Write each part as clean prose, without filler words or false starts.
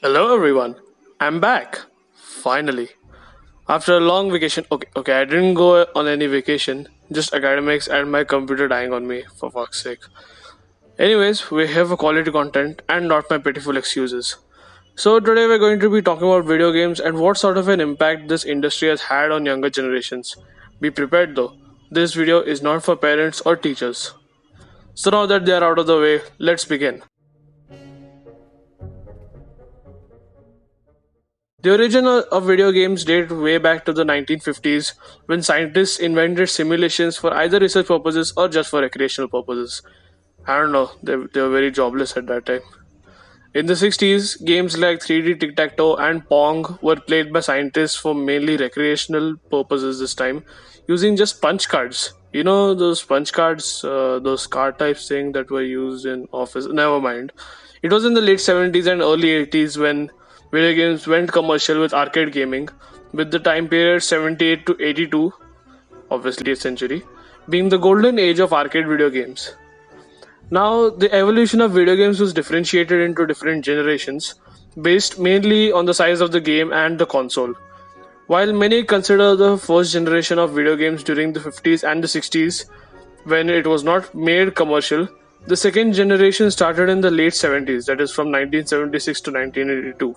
Hello everyone. I'm back. Finally. After a long vacation. Okay, I didn't go on any vacation. Just academics and my computer dying on me, for fuck's sake. Anyways, we have a quality content and not my pitiful excuses. So today we're going to be talking about video games and what sort of an impact this industry has had on younger generations. Be prepared though. This video is not for parents or teachers. So now that they are out of the way, let's begin. The origin of video games date way back to the 1950s when scientists invented simulations for either research purposes or just for recreational purposes. I don't know, they were very jobless at that time. In the 60s, games like 3D Tic Tac Toe and Pong were played by scientists for mainly recreational purposes this time, using just punch cards. You know those punch cards, those card types thing that were used in office? Never mind. It was in the late 70s and early 80s when video games went commercial with arcade gaming, with the time period 78 to 82, obviously a century, being the golden age of arcade video games. Now, the evolution of video games was differentiated into different generations, based mainly on the size of the game and the console. While many consider the first generation of video games during the 50s and the 60s, when it was not made commercial, the second generation started in the late 70s, that is from 1976 to 1982,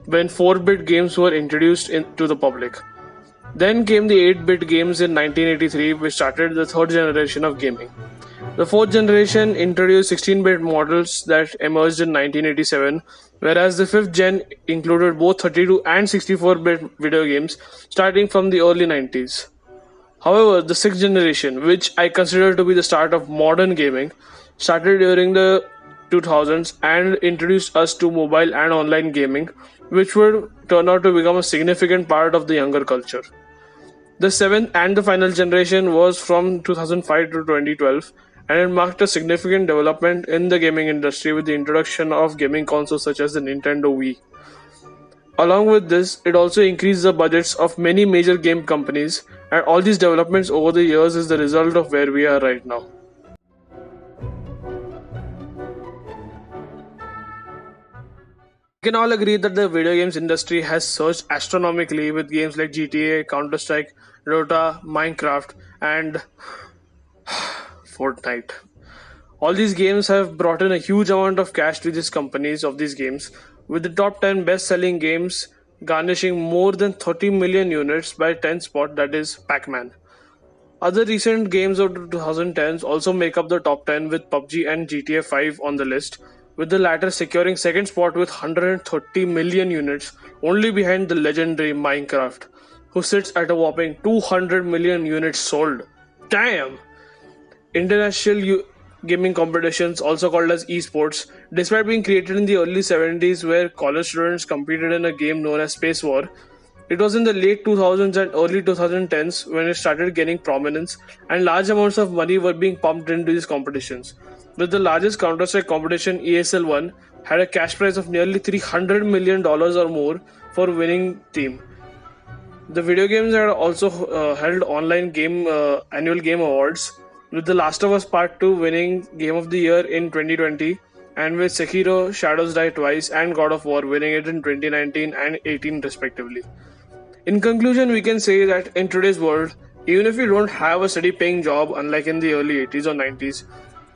when 4-bit games were introduced to the public. Then came the 8-bit games in 1983, which started the third generation of gaming. The fourth generation introduced 16-bit models that emerged in 1987, whereas the fifth gen included both 32 and 64-bit video games starting from the early 90s. However, the sixth generation, which I consider to be the start of modern gaming, started during the 2000s and introduced us to mobile and online gaming, which would turn out to become a significant part of the younger culture. The seventh and the final generation was from 2005 to 2012, and it marked a significant development in the gaming industry with the introduction of gaming consoles such as the Nintendo Wii. Along with this, it also increased the budgets of many major game companies, and all these developments over the years is the result of where we are right now. We can all agree that the video games industry has surged astronomically with games like GTA, Counter Strike, Dota, Minecraft, and Fortnite. All these games have brought in a huge amount of cash to these companies of these games, with the top 10 best selling games garnishing more than 30 million units by 10 spot, that is Pac Man. Other recent games of the 2010s also make up the top 10 with PUBG and GTA 5 on the list, with the latter securing second spot with 130 million units, only behind the legendary Minecraft, who sits at a whopping 200 million units sold. Damn! International gaming competitions, also called as esports, despite being created in the early 70s where college students competed in a game known as Space War, it was in the late 2000s and early 2010s when it started gaining prominence and large amounts of money were being pumped into these competitions. With the largest Counter-Strike competition, ESL 1 had a cash prize of nearly $300 million or more for winning team. The video games had also held online game annual game awards, with The Last of Us Part 2 winning Game of the Year in 2020, and with Sekiro, Shadows Die Twice, and God of War winning it in 2019 and 18 respectively. In conclusion, we can say that in today's world, even if you don't have a steady paying job, unlike in the early 80s or 90s,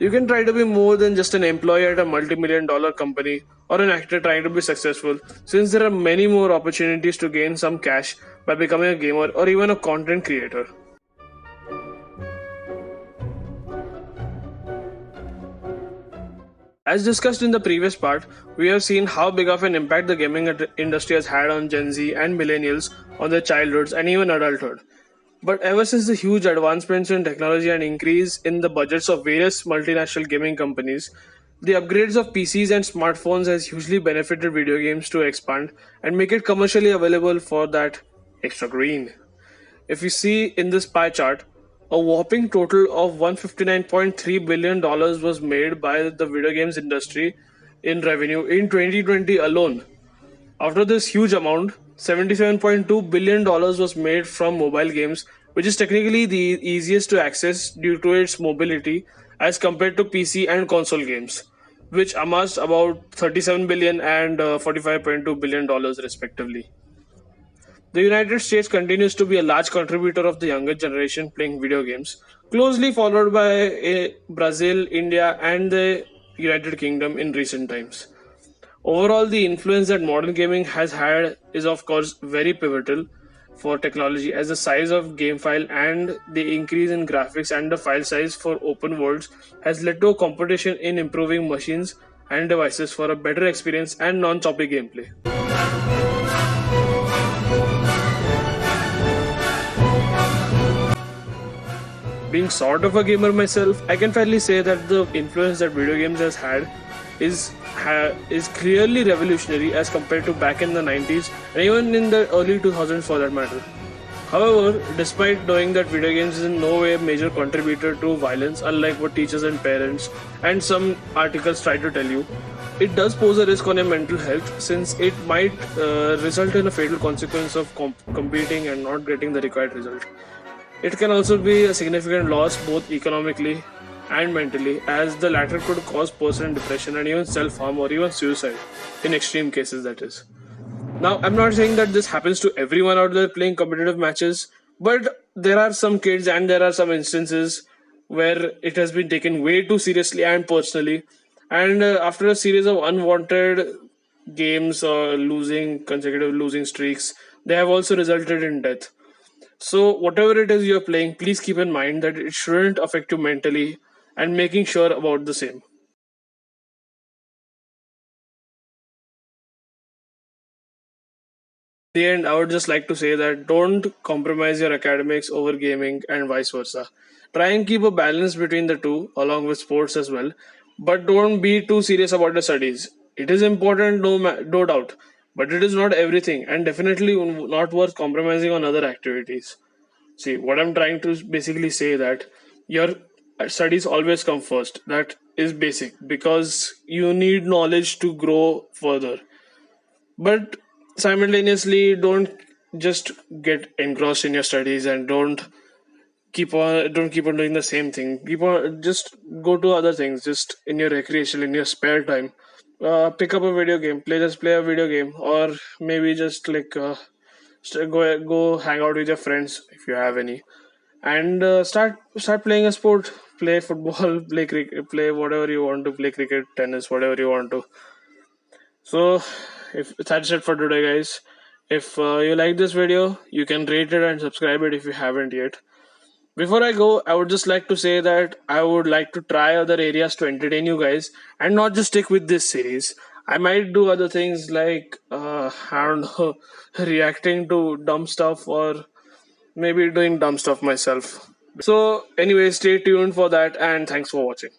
you can try to be more than just an employee at a multi-million dollar company or an actor trying to be successful, since there are many more opportunities to gain some cash by becoming a gamer or even a content creator. As discussed in the previous part, we have seen how big of an impact the gaming industry has had on Gen Z and millennials on their childhoods and even adulthood. But ever since the huge advancements in technology and increase in the budgets of various multinational gaming companies, the upgrades of PCs and smartphones has hugely benefited video games to expand and make it commercially available for that extra green. If you see in this pie chart, a whopping total of $159.3 billion was made by the video games industry in revenue in 2020 alone. After this huge amount, $77.2 billion was made from mobile games, which is technically the easiest to access due to its mobility as compared to PC and console games, which amassed about 37 billion and $45.2 billion dollars respectively. The United States continues to be a large contributor of the younger generation playing video games, closely followed by Brazil, India, and the United Kingdom in recent times. Overall, the influence that modern gaming has had is, of course, very pivotal for technology, as the size of game file and the increase in graphics and the file size for open worlds has led to a competition in improving machines and devices for a better experience and non choppy gameplay. Being sort of a gamer myself, I can fairly say that the influence that video games has had is clearly revolutionary as compared to back in the 90s and even in the early 2000s for that matter. However, despite knowing that video games is in no way a major contributor to violence, unlike what teachers and parents and some articles try to tell you, it does pose a risk on your mental health since it might result in a fatal consequence of competing and not getting the required result. It can also be a significant loss both economically and mentally, as the latter could cause personal depression and even self harm or even suicide, in extreme cases, that is. Now, I'm not saying that this happens to everyone out there playing competitive matches, but there are some kids and there are some instances where it has been taken way too seriously and personally. And after a series of unwanted games or losing consecutive losing streaks, they have also resulted in death. So, whatever it is you're playing, please keep in mind that it shouldn't affect you mentally and making sure about the same. In the end, I would just like to say that don't compromise your academics over gaming and vice versa. Try and keep a balance between the two, along with sports as well, but don't be too serious about the studies. It is important, no doubt, but it is not everything, and definitely not worth compromising on other activities. See, what I'm trying to basically say that your studies always come first. That is basic because you need knowledge to grow further. But simultaneously, don't just get engrossed in your studies and don't keep on doing the same thing. Keep on just go to other things. Just in your recreation, in your spare time, pick up a video game. Play a video game, or maybe just like go hang out with your friends if you have any and start playing a sport, play football, play cricket, play whatever you want to, play cricket, tennis, whatever you want to. So if that's it for today, guys. If you like this video, you can rate it and subscribe it if you haven't yet. Before I go, I would just like to say that I would like to try other areas to entertain you guys and not just stick with this series. I might do other things like I don't know, reacting to dumb stuff or maybe doing dumb stuff myself. So, anyway, stay tuned for that and thanks for watching.